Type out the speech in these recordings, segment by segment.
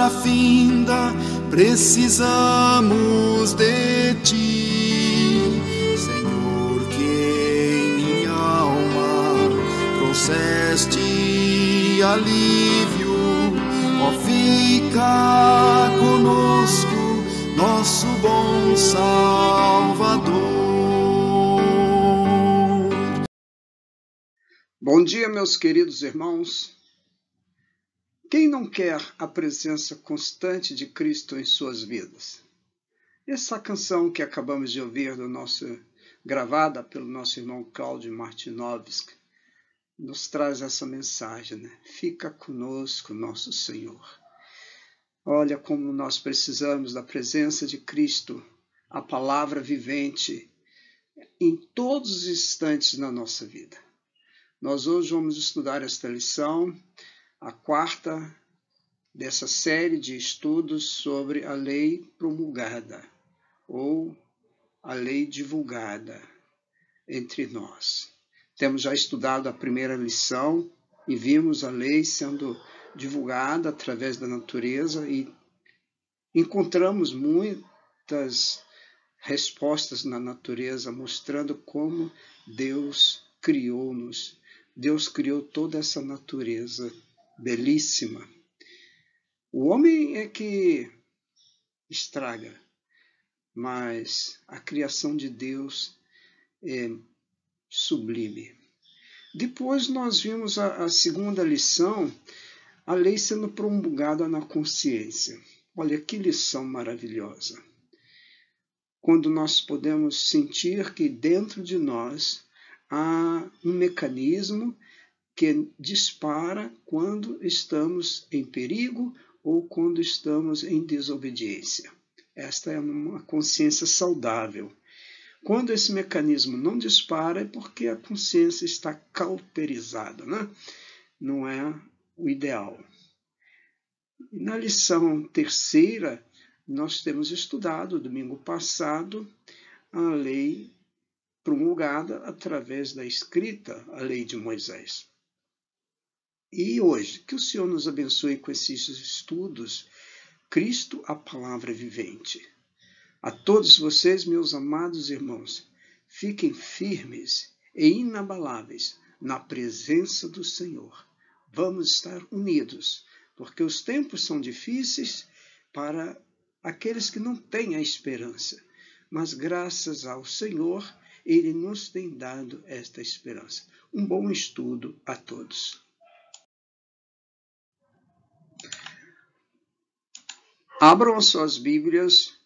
hora finda, precisamos de ti, Senhor, que em minha alma trouxeste alívio. Ó, fica conosco, nosso bom Salvador. Bom dia, meus queridos irmãos. Quem não quer a presença constante de Cristo em suas vidas? Essa canção que acabamos de ouvir gravada pelo nosso irmão Cláudio Martinovski, nos traz essa mensagem, né? Fica conosco, nosso Senhor. Olha como nós precisamos da presença de Cristo, a palavra vivente, em todos os instantes na nossa vida. Nós hoje vamos estudar esta lição, a quarta dessa série de estudos sobre a lei promulgada, ou a lei divulgada entre nós. Temos já estudado a primeira lição e vimos a lei sendo divulgada através da natureza e encontramos muitas respostas na natureza mostrando como Deus criou-nos. Deus criou toda essa natureza belíssima. O homem é que estraga, mas a criação de Deus é sublime. Depois nós vimos a segunda lição, a lei sendo promulgada na consciência. Olha que lição maravilhosa. Quando nós podemos sentir que dentro de nós há um mecanismo que dispara quando estamos em perigo ou quando estamos em desobediência. Esta é uma consciência saudável. Quando esse mecanismo não dispara é porque a consciência está cauterizada, né? Não é o ideal. E na lição terceira, nós temos estudado, domingo passado, a lei promulgada através da escrita, a lei de Moisés. E hoje, que o Senhor nos abençoe com esses estudos, Cristo, a palavra vivente. A todos vocês, meus amados irmãos, fiquem firmes e inabaláveis na presença do Senhor. Vamos estar unidos, porque os tempos são difíceis para aqueles que não têm a esperança. Mas graças ao Senhor, Ele nos tem dado esta esperança. Um bom estudo a todos. Abram as suas Bíblias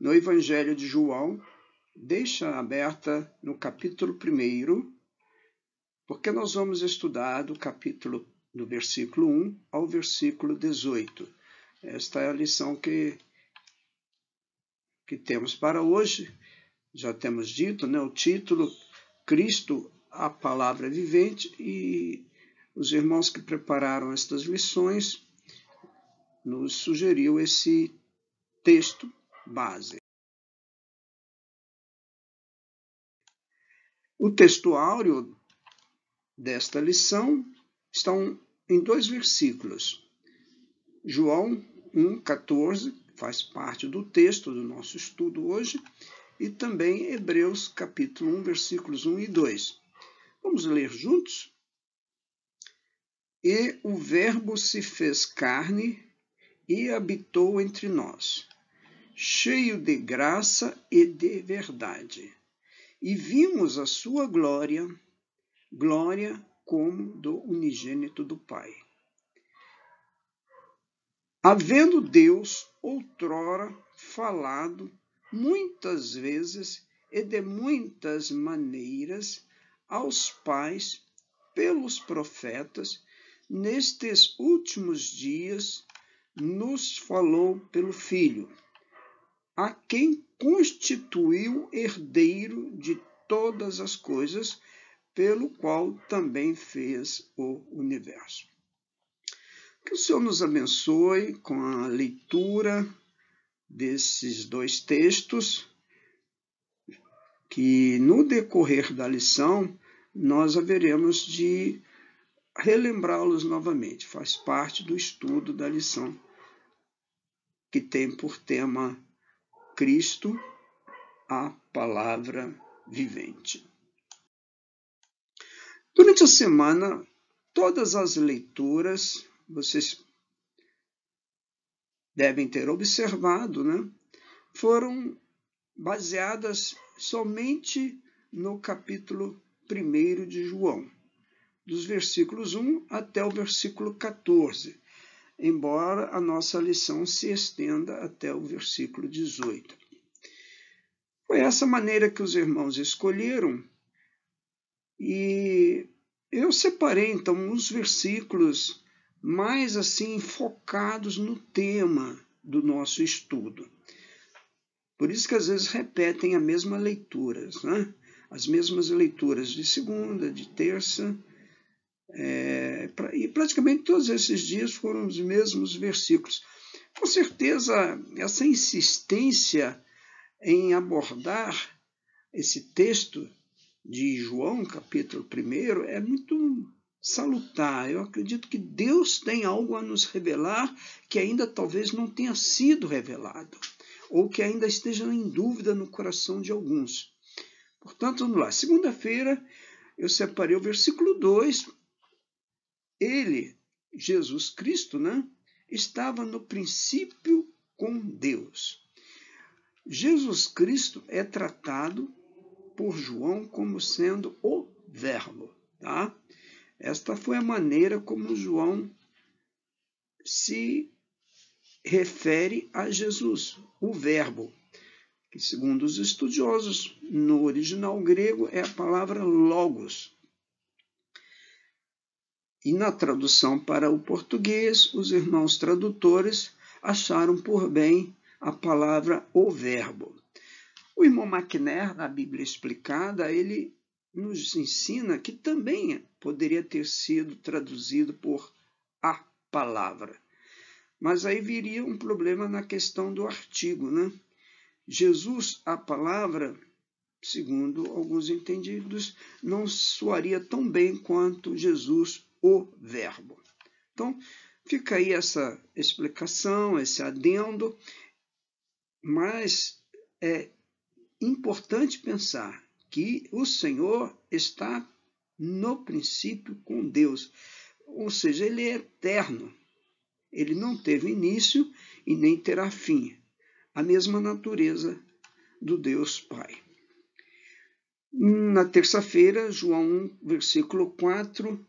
no Evangelho de João, deixa aberta no capítulo 1, porque nós vamos estudar do versículo 1 ao versículo 18. Esta é a lição que temos para hoje. Já temos dito, né, o título, Cristo, a palavra vivente, e os irmãos que prepararam estas lições nos sugeriu esse texto base. O texto áureo desta lição está em 2 versículos. João 1,14, faz parte do texto do nosso estudo hoje, e também Hebreus capítulo 1, versículos 1 e 2. Vamos ler juntos? E o Verbo se fez carne e habitou entre nós, cheio de graça e de verdade. E vimos a sua glória, glória como do unigênito do Pai. Havendo Deus outrora falado muitas vezes e de muitas maneiras aos pais pelos profetas, nestes últimos dias nos falou pelo Filho, a quem constituiu herdeiro de todas as coisas, pelo qual também fez o universo. Que o Senhor nos abençoe com a leitura desses 2 textos, que no decorrer da lição nós haveremos de relembrá-los novamente. Faz parte do estudo da lição que tem por tema Cristo, a palavra vivente. Durante a semana, todas as leituras, vocês devem ter observado, né, foram baseadas somente no capítulo 1 de João, dos versículos 1 até o versículo 14, embora a nossa lição se estenda até o versículo 18. Foi essa maneira que os irmãos escolheram, e eu separei então os versículos mais assim focados no tema do nosso estudo. Por isso que às vezes repetem a mesma leitura, né? As mesmas leituras de segunda, de terça, e praticamente todos esses dias foram os mesmos versículos. Com certeza, essa insistência em abordar esse texto de João, capítulo 1, é muito salutar. Eu acredito que Deus tem algo a nos revelar que ainda talvez não tenha sido revelado, ou que ainda esteja em dúvida no coração de alguns. Portanto, vamos lá. Segunda-feira, eu separei o versículo 2. Ele, Jesus Cristo, né, estava no princípio com Deus. Jesus Cristo é tratado por João como sendo o Verbo. Tá? Esta foi a maneira como João se refere a Jesus, o Verbo, que segundo os estudiosos, no original grego é a palavra logos. E na tradução para o português, os irmãos tradutores acharam por bem a palavra o Verbo. O irmão McNair, na Bíblia Explicada, ele nos ensina que também poderia ter sido traduzido por a palavra. Mas aí viria um problema na questão do artigo, né? Jesus, a palavra, segundo alguns entendidos, não soaria tão bem quanto Jesus, o Verbo. Então, fica aí essa explicação, esse adendo, mas é importante pensar que o Senhor está no princípio com Deus, ou seja, ele é eterno, ele não teve início e nem terá fim, a mesma natureza do Deus Pai. Na terça-feira, João 1, versículo 4,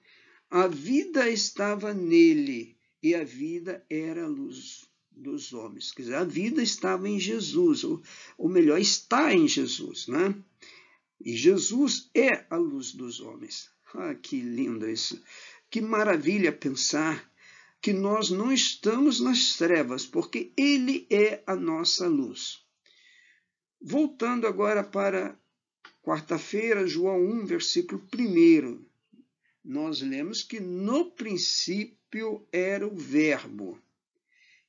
a vida estava nele e a vida era a luz dos homens. Quer dizer, a vida estava em Jesus, ou melhor, está em Jesus, né? E Jesus é a luz dos homens. Ah, que lindo isso! Que maravilha pensar que nós não estamos nas trevas, porque Ele é a nossa luz. Voltando agora para quarta-feira, João 1, versículo 1, nós lemos que no princípio era o Verbo,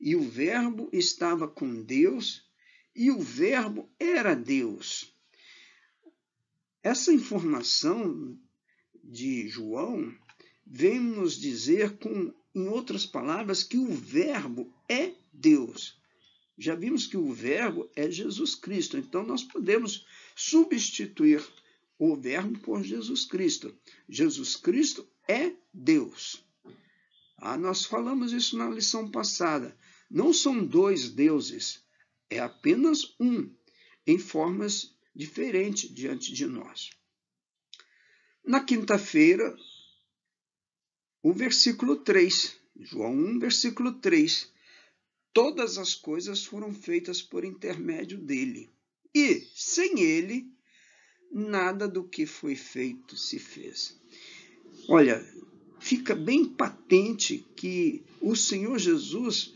e o Verbo estava com Deus, e o Verbo era Deus. Essa informação de João vem nos dizer, em outras palavras, que o Verbo é Deus. Já vimos que o Verbo é Jesus Cristo, então nós podemos substituir o Verbo por Jesus Cristo. Jesus Cristo é Deus. Nós falamos isso na lição passada. Não são dois deuses, é apenas um, em formas diferentes diante de nós. Na quinta-feira, o versículo 3, João 1, versículo 3, todas as coisas foram feitas por intermédio dele, e sem ele, nada do que foi feito se fez. Olha, fica bem patente que o Senhor Jesus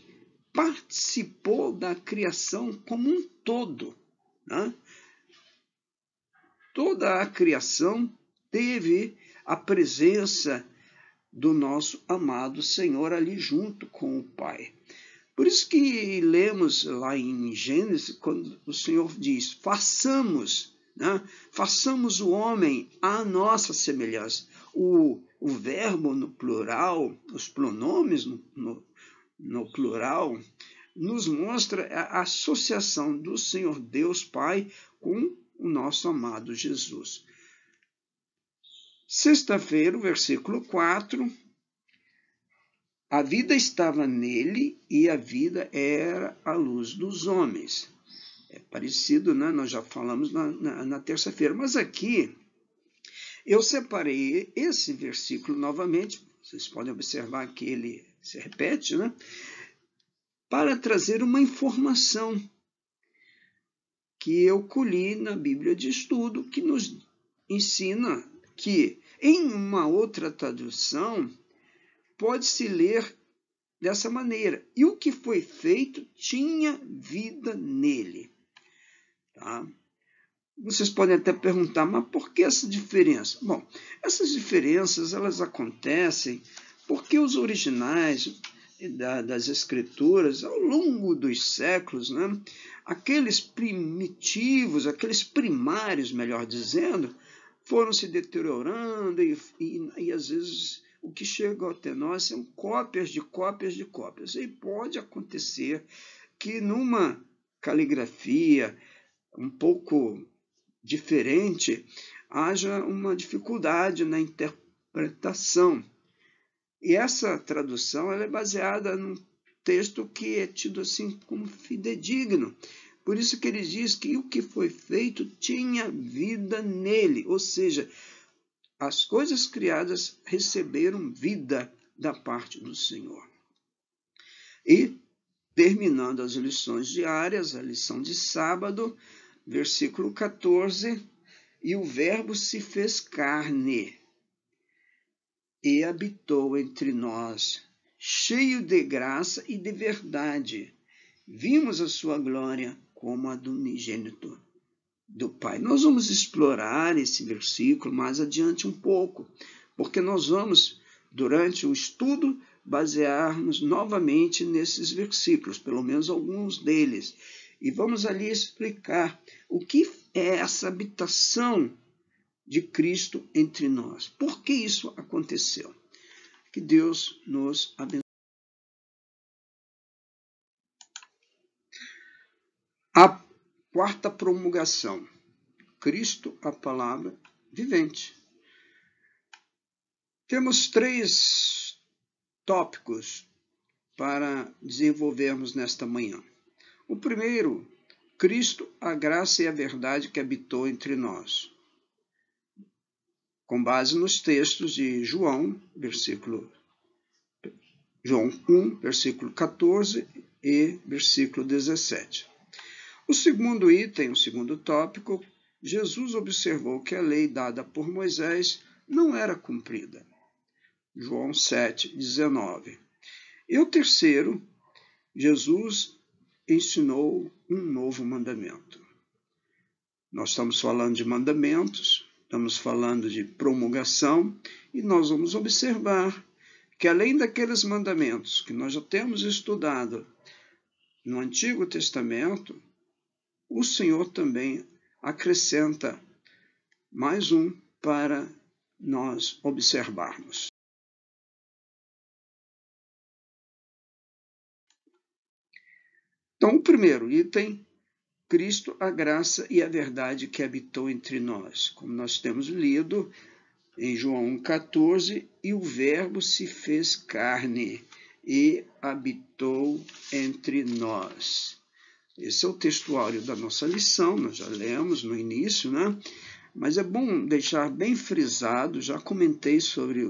participou da criação como um todo, né? Toda a criação teve a presença do nosso amado Senhor ali junto com o Pai. Por isso que lemos lá em Gênesis, quando o Senhor diz, façamos o homem à nossa semelhança. O verbo no plural, os pronomes no plural, nos mostra a associação do Senhor Deus Pai com o nosso amado Jesus. Sexta-feira, versículo 4, a vida estava nele e a vida era a luz dos homens. É parecido, né? Nós já falamos na terça-feira, mas aqui eu separei esse versículo novamente, vocês podem observar que ele se repete, né? Para trazer uma informação que eu colhi na Bíblia de Estudo, que nos ensina que em uma outra tradução pode-se ler dessa maneira: e o que foi feito tinha vida nele. Tá? Vocês podem até perguntar, mas por que essa diferença? Bom, essas diferenças elas acontecem porque os originais das escrituras, ao longo dos séculos, né, aqueles primitivos, aqueles primários, melhor dizendo, foram se deteriorando e às vezes o que chega até nós são cópias de cópias de cópias. E pode acontecer que numa caligrafia um pouco diferente haja uma dificuldade na interpretação. E essa tradução ela é baseada num texto que é tido assim como fidedigno. Por isso que ele diz que o que foi feito tinha vida nele, ou seja, as coisas criadas receberam vida da parte do Senhor. E, terminando as lições diárias, a lição de sábado, versículo 14, e o Verbo se fez carne e habitou entre nós, cheio de graça e de verdade. Vimos a sua glória como a do unigênito do Pai. Nós vamos explorar esse versículo mais adiante um pouco, porque nós vamos, durante o estudo, basear-nos novamente nesses versículos, pelo menos alguns deles, e vamos ali explicar o que é essa habitação de Cristo entre nós. Por que isso aconteceu? Que Deus nos abençoe. A quarta promulgação. Cristo, a palavra vivente. Temos 3 tópicos para desenvolvermos nesta manhã. O primeiro, Cristo, a graça e a verdade que habitou entre nós. Com base nos textos de João 1, versículo 14 e versículo 17. O segundo item, o segundo tópico, Jesus observou que a lei dada por Moisés não era cumprida. João 7:19. E o terceiro, Jesus ensinou um novo mandamento. Nós estamos falando de mandamentos, estamos falando de promulgação, e nós vamos observar que além daqueles mandamentos que nós já temos estudado no Antigo Testamento, o Senhor também acrescenta mais um para nós observarmos. Então, o primeiro item, Cristo, a graça e a verdade que habitou entre nós. Como nós temos lido em João 1,14, e o Verbo se fez carne e habitou entre nós. Esse é o textuário da nossa lição, nós já lemos no início, né? Mas é bom deixar bem frisado, já comentei sobre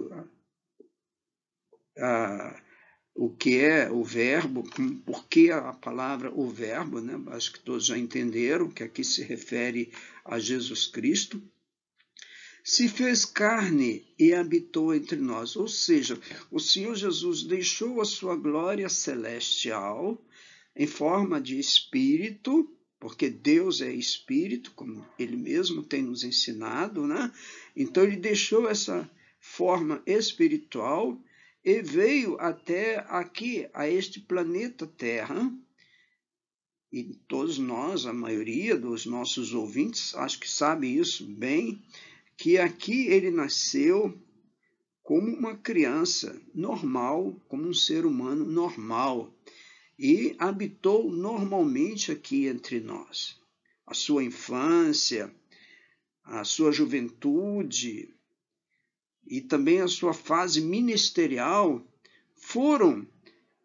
o que é o verbo, por que a palavra o verbo, né? Acho que todos já entenderam que aqui se refere a Jesus Cristo. Se fez carne e habitou entre nós, ou seja, o Senhor Jesus deixou a sua glória celestial em forma de espírito, porque Deus é espírito, como ele mesmo tem nos ensinado, né? Então ele deixou essa forma espiritual e veio até aqui, a este planeta Terra, e todos nós, a maioria dos nossos ouvintes, acho que sabe isso bem, que aqui ele nasceu como uma criança normal, como um ser humano normal. e habitou normalmente aqui entre nós. A sua infância, a sua juventude e também a sua fase ministerial foram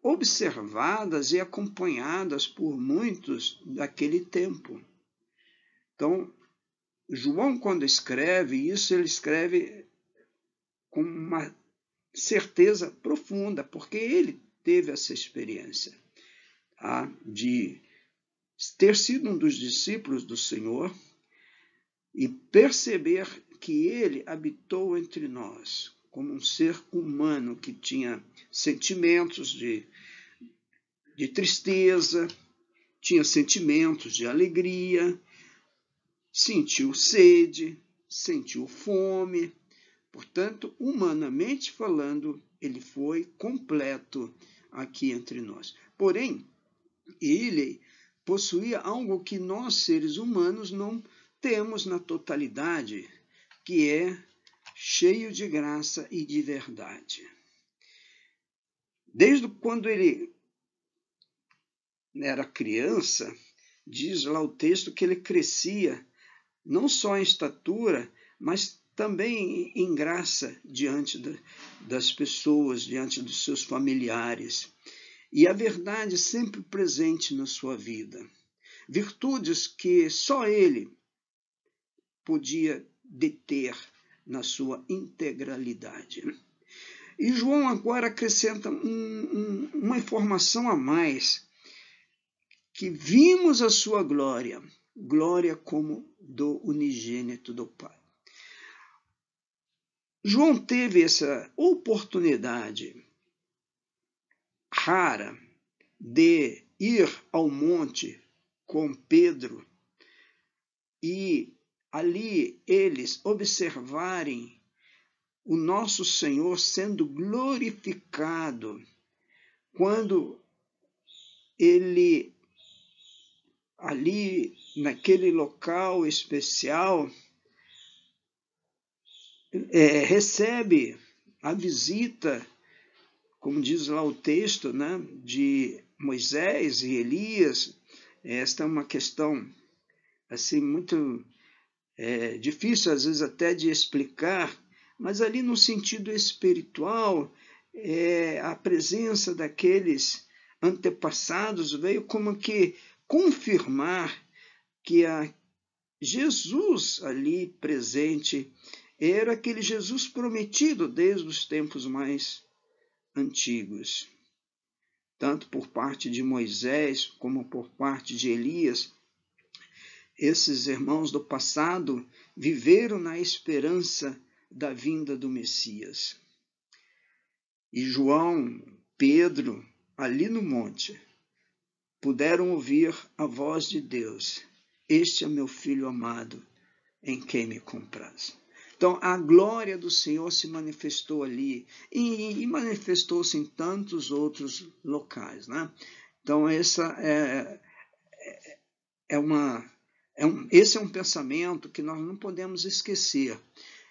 observadas e acompanhadas por muitos daquele tempo. Então, João, quando escreve isso, ele escreve com uma certeza profunda, porque ele teve essa experiência de ter sido um dos discípulos do Senhor e perceber que ele habitou entre nós como um ser humano que tinha sentimentos de tristeza, tinha sentimentos de alegria, sentiu sede, sentiu fome. Portanto, humanamente falando, ele foi completo aqui entre nós. Porém, ele possuía algo que nós, seres humanos, não temos na totalidade, que é cheio de graça e de verdade. Desde quando ele era criança, diz lá o texto que ele crescia não só em estatura, mas também em graça diante das pessoas, diante dos seus familiares. E a verdade sempre presente na sua vida. Virtudes que só ele podia deter na sua integralidade. E João agora acrescenta uma informação a mais, que vimos a sua glória, glória como do unigênito do Pai. João teve essa oportunidade rara de ir ao monte com Pedro e ali eles observarem o nosso Senhor sendo glorificado, quando ele, ali naquele local especial, recebe a visita, como diz lá o texto, né, de Moisés e Elias. Esta é uma questão assim muito difícil às vezes até de explicar, mas ali no sentido espiritual, a presença daqueles antepassados veio como que confirmar que Jesus ali presente era aquele Jesus prometido desde os tempos mais antigos. Tanto por parte de Moisés como por parte de Elias, esses irmãos do passado viveram na esperança da vinda do Messias. E João, Pedro, ali no monte, puderam ouvir a voz de Deus: este é meu filho amado, em quem me compraz. Então, a glória do Senhor se manifestou ali e manifestou-se em tantos outros locais, né? Então, esse é um pensamento que nós não podemos esquecer.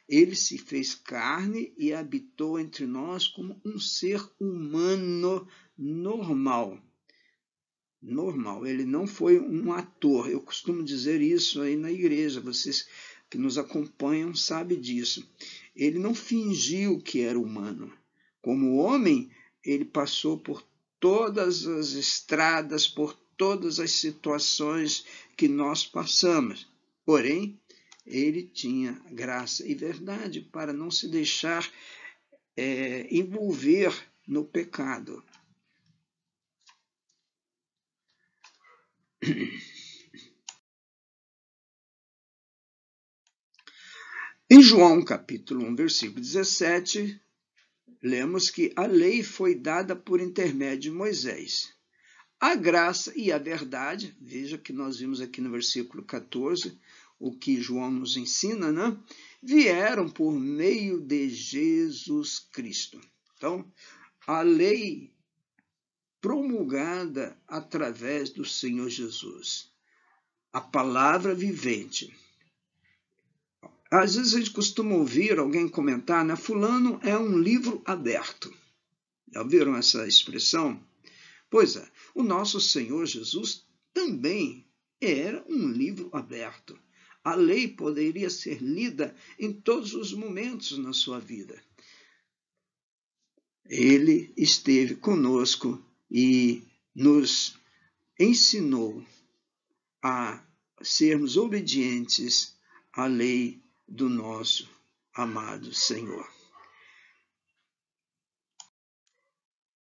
Ele se fez carne e habitou entre nós como um ser humano normal. Normal, ele não foi um ator. Eu costumo dizer isso aí na igreja, vocês que nos acompanham sabem disso. Ele não fingiu que era humano. Como homem, ele passou por todas as estradas, por todas as situações que nós passamos. Porém, ele tinha graça e verdade para não se deixar envolver no pecado. Em João capítulo 1, versículo 17, lemos que a lei foi dada por intermédio de Moisés. A graça e a verdade, veja que nós vimos aqui no versículo 14, o que João nos ensina, né? Vieram por meio de Jesus Cristo. Então, a lei promulgada através do Senhor Jesus. A palavra vivente. Às vezes a gente costuma ouvir alguém comentar, né? Fulano é um livro aberto. Já ouviram essa expressão? Pois é, o nosso Senhor Jesus também era um livro aberto. A lei poderia ser lida em todos os momentos na sua vida. Ele esteve conosco e nos ensinou a sermos obedientes à lei do nosso amado Senhor.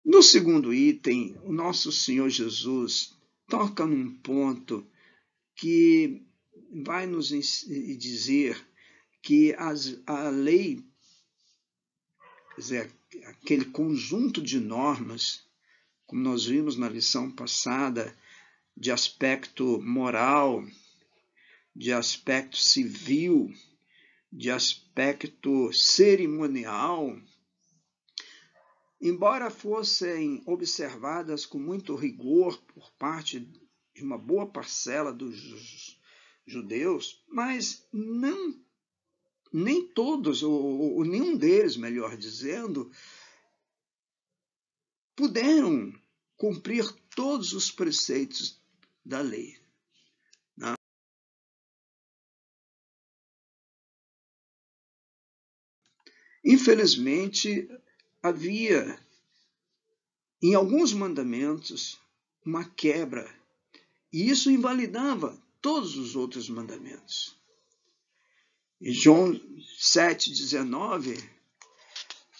No segundo item, o nosso Senhor Jesus toca num ponto que vai nos dizer que a lei, quer dizer, aquele conjunto de normas, como nós vimos na lição passada, de aspecto moral, de aspecto civil, de aspecto cerimonial, embora fossem observadas com muito rigor por parte de uma boa parcela dos judeus, mas nem todos, ou nenhum deles, melhor dizendo, puderam cumprir todos os preceitos da lei. Infelizmente, havia em alguns mandamentos uma quebra, e isso invalidava todos os outros mandamentos. Em João 7,19,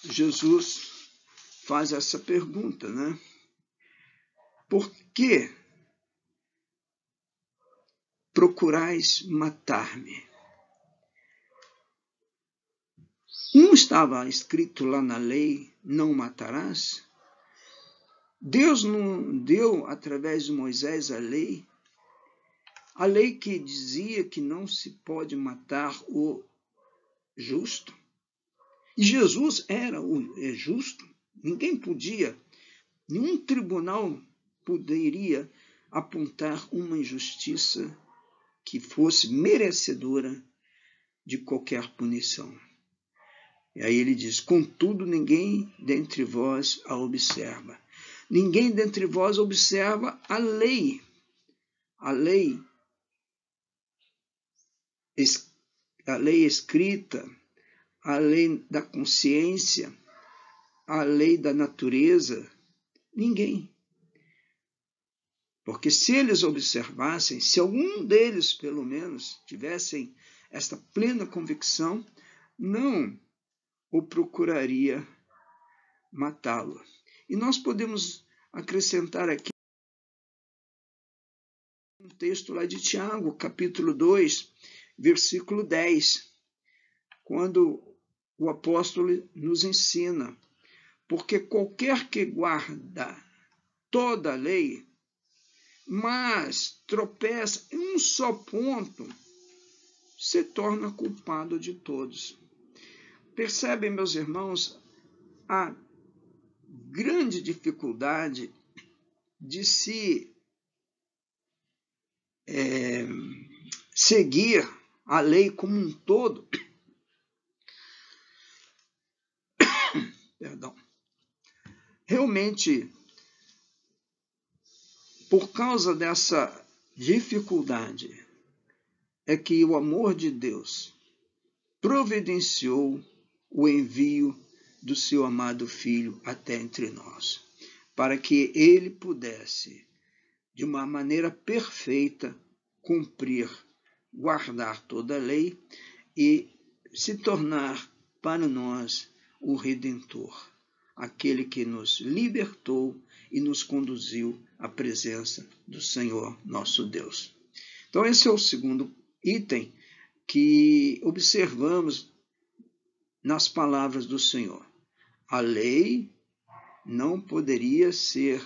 Jesus faz essa pergunta, né? Por que procurais matar-me? Não estava escrito lá na lei, não matarás? Deus não deu, através de Moisés, a lei que dizia que não se pode matar o justo. E Jesus era o justo. Ninguém podia, nenhum tribunal poderia apontar uma injustiça que fosse merecedora de qualquer punição. E aí ele diz, contudo, ninguém dentre vós a observa. Ninguém dentre vós observa a lei escrita, a lei da consciência, a lei da natureza. Ninguém. Porque se eles observassem, se algum deles, pelo menos, tivessem esta plena convicção, não o procuraria matá-lo. E nós podemos acrescentar aqui um texto lá de Tiago, capítulo 2, versículo 10, quando o apóstolo nos ensina, porque qualquer que guarda toda a lei, mas tropeça em um só ponto, se torna culpado de todos. Percebem, meus irmãos, a grande dificuldade de se seguir a lei como um todo. Perdão. Realmente, por causa dessa dificuldade, é que o amor de Deus providenciou o envio do seu amado Filho até entre nós, para que ele pudesse, de uma maneira perfeita, cumprir, guardar toda a lei e se tornar para nós o Redentor, aquele que nos libertou e nos conduziu à presença do Senhor nosso Deus. Então esse é o segundo item que observamos nas palavras do Senhor. A lei não poderia ser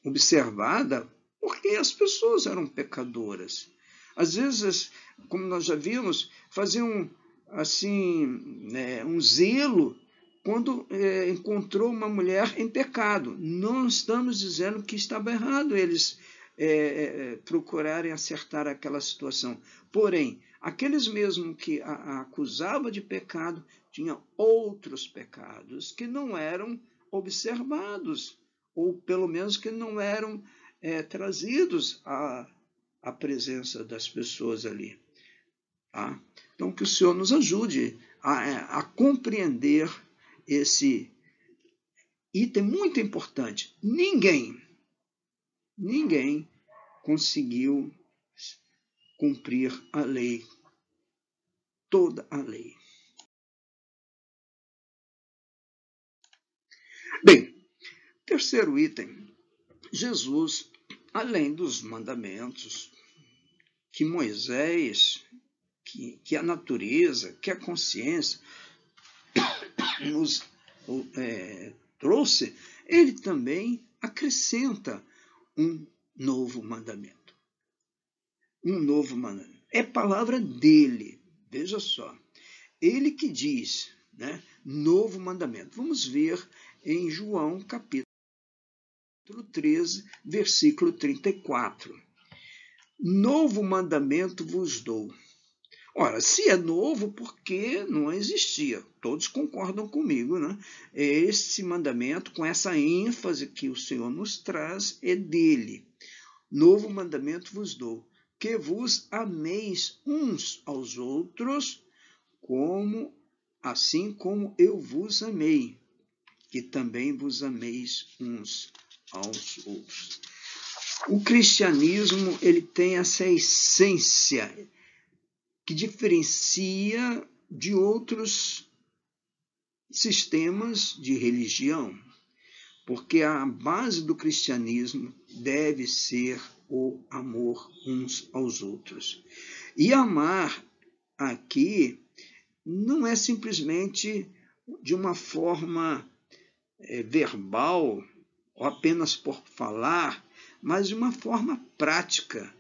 observada porque as pessoas eram pecadoras. Às vezes, como nós já vimos, faziam assim, um zelo quando encontrou uma mulher em pecado. Não estamos dizendo que estava errado eles procurarem acertar aquela situação. Porém, aqueles mesmo que a acusavam de pecado tinham outros pecados que não eram observados ou pelo menos que não eram trazidos à presença das pessoas ali. Tá? Então, que o Senhor nos ajude a compreender esse item muito importante. Ninguém conseguiu cumprir a lei, toda a lei. Bem, terceiro item. Jesus, além dos mandamentos que Moisés, que a natureza, que a consciência nos trouxe, ele também acrescenta um novo mandamento. Um novo mandamento. É palavra dele, veja só. Ele que diz, né, novo mandamento. Vamos ver em João, capítulo 13, versículo 34. Novo mandamento vos dou. Ora, se é novo, porque não existia. Todos concordam comigo, né? Esse mandamento, com essa ênfase que o Senhor nos traz, é dele. Novo mandamento vos dou, que vos ameis uns aos outros, assim como eu vos amei, que também vos ameis uns aos outros. O cristianismo, ele tem essa essência que diferencia de outros sistemas de religião, porque a base do cristianismo deve ser o amor uns aos outros. E amar aqui não é simplesmente de uma forma verbal, ou apenas por falar, mas de uma forma prática.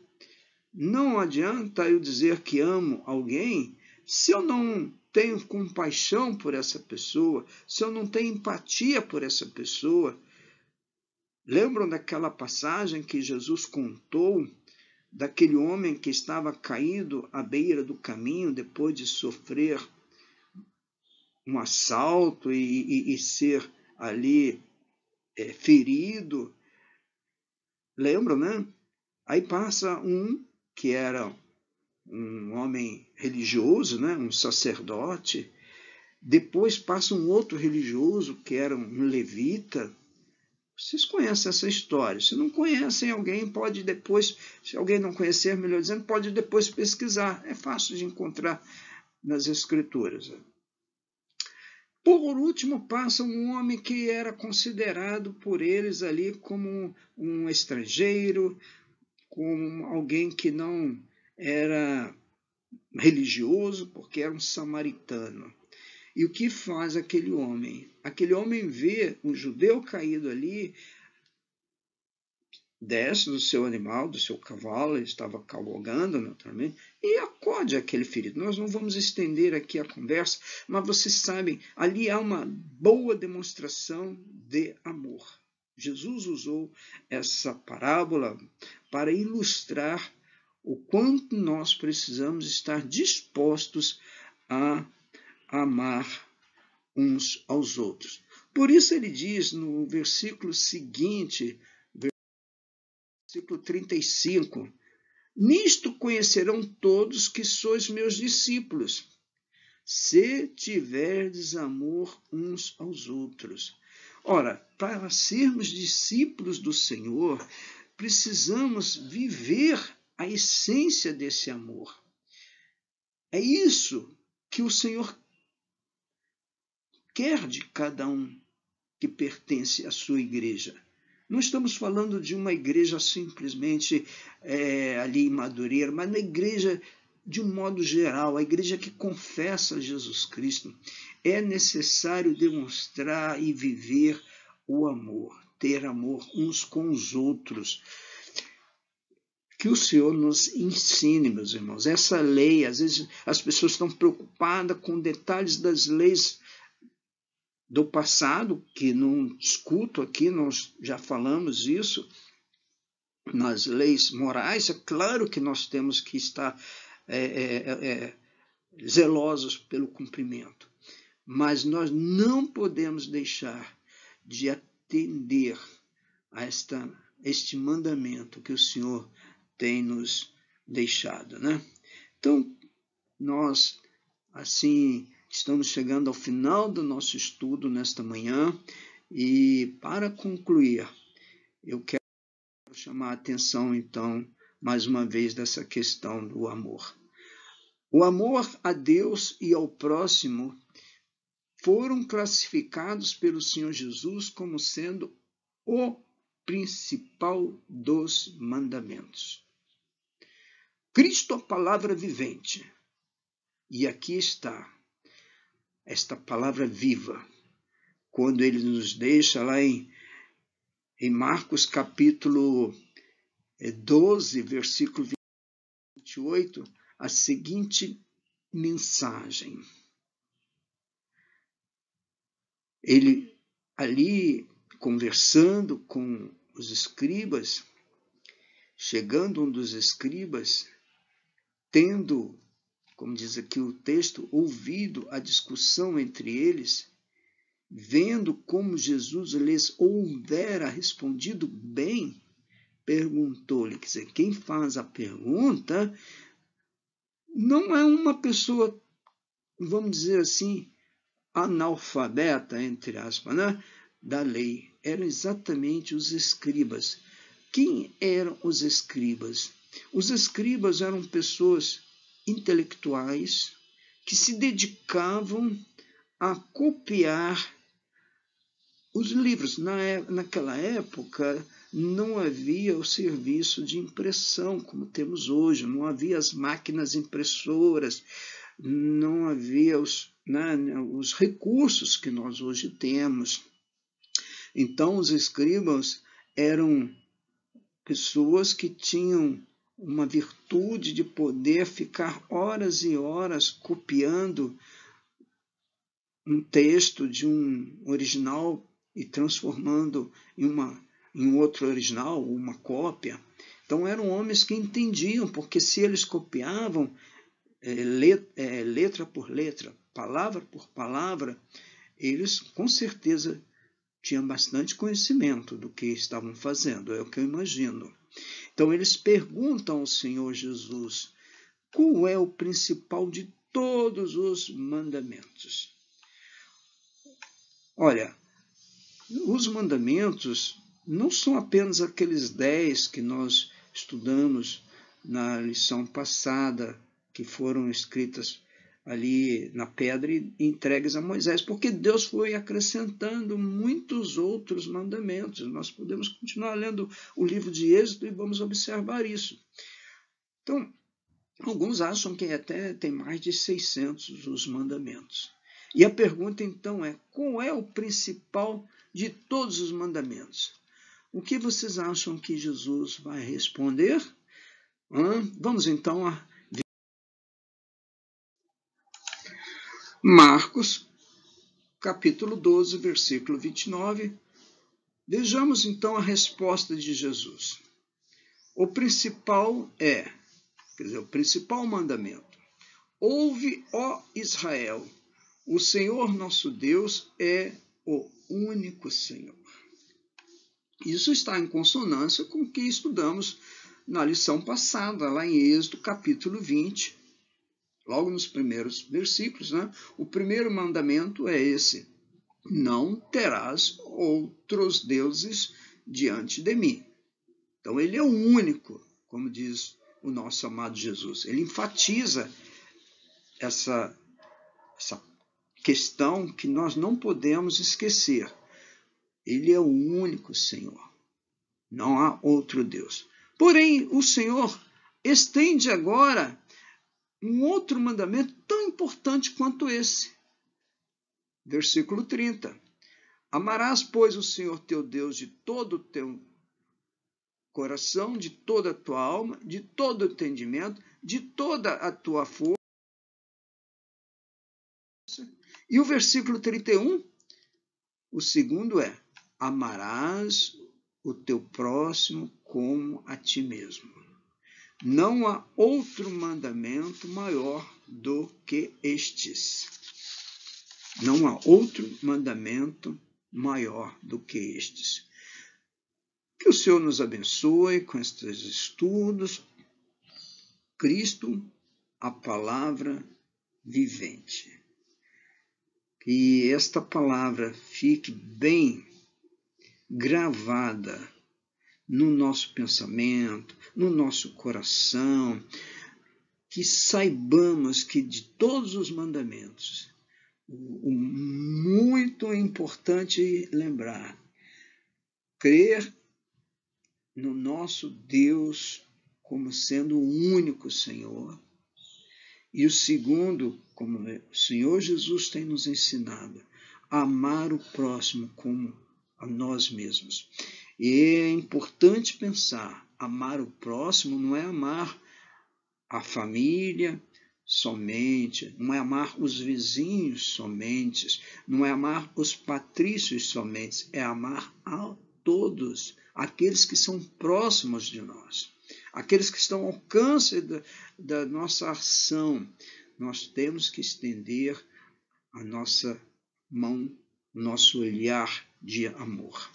Não adianta eu dizer que amo alguém se eu não tenho compaixão por essa pessoa, se eu não tenho empatia por essa pessoa. Lembram daquela passagem que Jesus contou daquele homem que estava caído à beira do caminho depois de sofrer um assalto e ser ali ferido? Lembram, né? Aí passa um que era um homem religioso, né? Um sacerdote. Depois passa um outro religioso que era um levita. Vocês conhecem essa história. Se não conhecem, alguém pode depois, se alguém não conhecer, melhor dizendo, pode depois pesquisar. É fácil de encontrar nas Escrituras. Por último, passa um homem que era considerado por eles ali como um estrangeiro, como alguém que não era religioso, porque era um samaritano. E o que faz aquele homem? Aquele homem vê um judeu caído ali, desce do seu animal, do seu cavalo, ele estava cavalgando naturalmente, e acode aquele ferido. Nós não vamos estender aqui a conversa, mas vocês sabem, ali há uma boa demonstração de amor. Jesus usou essa parábola para ilustrar o quanto nós precisamos estar dispostos a amar uns aos outros. Por isso ele diz no versículo seguinte, versículo 35, nisto conhecerão todos que sois meus discípulos, se tiverdes amor uns aos outros. Ora, para sermos discípulos do Senhor, precisamos viver a essência desse amor. É isso que o Senhor quer de cada um que pertence à sua igreja. Não estamos falando de uma igreja simplesmente ali em Madureira, mas na igreja de um modo geral, a igreja que confessa Jesus Cristo. É necessário demonstrar e viver o amor, ter amor uns com os outros. Que o Senhor nos ensine, meus irmãos. Essa lei, às vezes as pessoas estão preocupadas com detalhes das leis do passado, que não discuto aqui, nós já falamos isso, nas leis morais. É claro que nós temos que estar zelosos pelo cumprimento, mas nós não podemos deixar de atender a este mandamento que o Senhor tem nos deixado, né? Então, nós, assim, estamos chegando ao final do nosso estudo nesta manhã e, para concluir, eu quero chamar a atenção, então, mais uma vez, dessa questão do amor. O amor a Deus e ao próximo foram classificados pelo Senhor Jesus como sendo o principal dos mandamentos. Cristo, a palavra vivente. E aqui está esta palavra viva, quando ele nos deixa lá em Marcos capítulo 12, versículo 28, a seguinte mensagem. Ele ali conversando com os escribas, chegando um dos escribas, tendo, como diz aqui o texto, ouvido a discussão entre eles, vendo como Jesus lhes houvera respondido bem, perguntou-lhe, quer dizer, quem faz a pergunta não é uma pessoa, vamos dizer assim, analfabeta, entre aspas, né, da lei. Eram exatamente os escribas. Quem eram os escribas? Os escribas eram pessoas intelectuais que se dedicavam a copiar os livros. Naquela época não havia o serviço de impressão como temos hoje, não havia as máquinas impressoras, não havia os recursos que nós hoje temos. Então, os escribas eram pessoas que tinham uma virtude de poder ficar horas e horas copiando um texto de um original e transformando em outro original, uma cópia. Então, eram homens que entendiam, porque se eles copiavam letra por letra, palavra por palavra, eles com certeza tinham bastante conhecimento do que estavam fazendo, é o que eu imagino. Então eles perguntam ao Senhor Jesus, qual é o principal de todos os mandamentos? Olha, os mandamentos não são apenas aqueles 10 que nós estudamos na lição passada, que foram escritas ali na pedra e entregues a Moisés, porque Deus foi acrescentando muitos outros mandamentos. Nós podemos continuar lendo o livro de Êxodo e vamos observar isso. Então, alguns acham que até tem mais de 600 os mandamentos. E a pergunta então é, qual é o principal de todos os mandamentos? O que vocês acham que Jesus vai responder? Vamos então a Marcos, capítulo 12, versículo 29. Vejamos então a resposta de Jesus. O principal o principal mandamento. Ouve, ó Israel, o Senhor nosso Deus é o único Senhor. Isso está em consonância com o que estudamos na lição passada, lá em Êxodo, capítulo 20, logo nos primeiros versículos, né? O primeiro mandamento é esse: não terás outros deuses diante de mim. Então ele é o único, como diz o nosso amado Jesus. Ele enfatiza essa questão que nós não podemos esquecer. Ele é o único Senhor. Não há outro Deus. Porém, o Senhor estende agora um outro mandamento tão importante quanto esse. Versículo 30. Amarás, pois, o Senhor teu Deus de todo o teu coração, de toda a tua alma, de todo o entendimento, de toda a tua força. E o versículo 31, o segundo é, amarás o teu próximo como a ti mesmo. Não há outro mandamento maior do que estes. Não há outro mandamento maior do que estes. Que o Senhor nos abençoe com estes estudos. Cristo, a palavra vivente. Que esta palavra fique bem gravada no nosso pensamento, no nosso coração, que saibamos que de todos os mandamentos, o muito importante lembrar, crer no nosso Deus como sendo o único Senhor, e o segundo, como o Senhor Jesus tem nos ensinado, amar o próximo como a nós mesmos. E é importante pensar, amar o próximo não é amar a família somente, não é amar os vizinhos somente, não é amar os patrícios somente, é amar a todos, aqueles que são próximos de nós, aqueles que estão ao alcance da nossa ação. Nós temos que estender a nossa mão, nosso olhar de amor.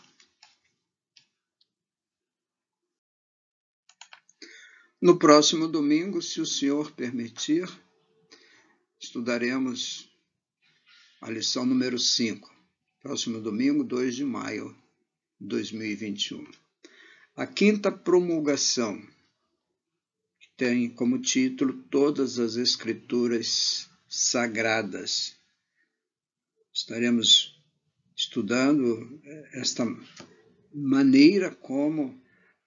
No próximo domingo, se o Senhor permitir, estudaremos a lição número 5. Próximo domingo, 2 de maio de 2021. A quinta promulgação, que tem como título Todas as Escrituras Sagradas. Estaremos estudando esta maneira como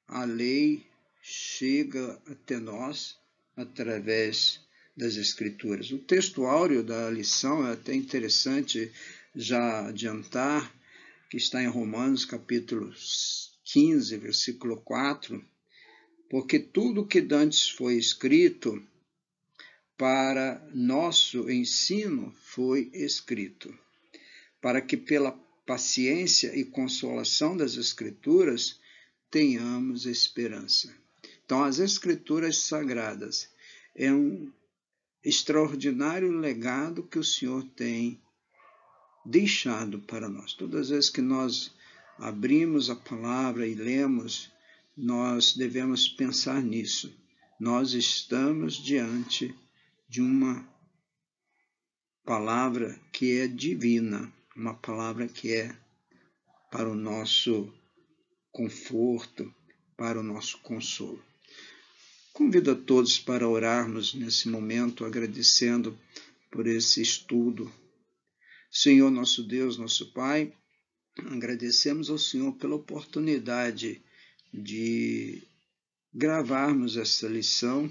a lei chega até nós através das Escrituras. O texto áureo da lição é até interessante já adiantar, que está em Romanos capítulo 15, versículo 4, porque tudo que dantes foi escrito para nosso ensino foi escrito, para que pela paciência e consolação das Escrituras tenhamos esperança. Então, as Escrituras Sagradas é um extraordinário legado que o Senhor tem deixado para nós. Todas as vezes que nós abrimos a palavra e lemos, nós devemos pensar nisso. Nós estamos diante de uma palavra que é divina, uma palavra que é para o nosso conforto, para o nosso consolo. Convido a todos para orarmos nesse momento, agradecendo por esse estudo. Senhor, nosso Deus, nosso Pai, agradecemos ao Senhor pela oportunidade de gravarmos essa lição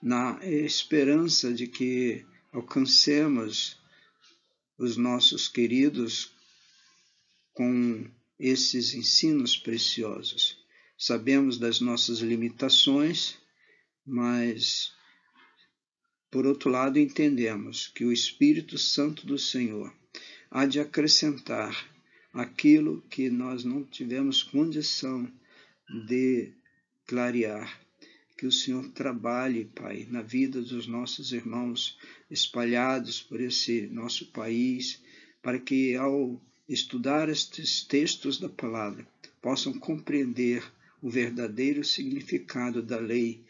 na esperança de que alcancemos os nossos queridos com esses ensinos preciosos. Sabemos das nossas limitações, mas, por outro lado, entendemos que o Espírito Santo do Senhor há de acrescentar aquilo que nós não tivemos condição de clarear. Que o Senhor trabalhe, Pai, na vida dos nossos irmãos espalhados por esse nosso país, para que, ao estudar estes textos da palavra, possam compreender o verdadeiro significado da lei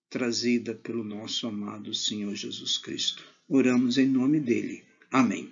trazida pelo nosso amado Senhor Jesus Cristo. Oramos em nome dele. Amém.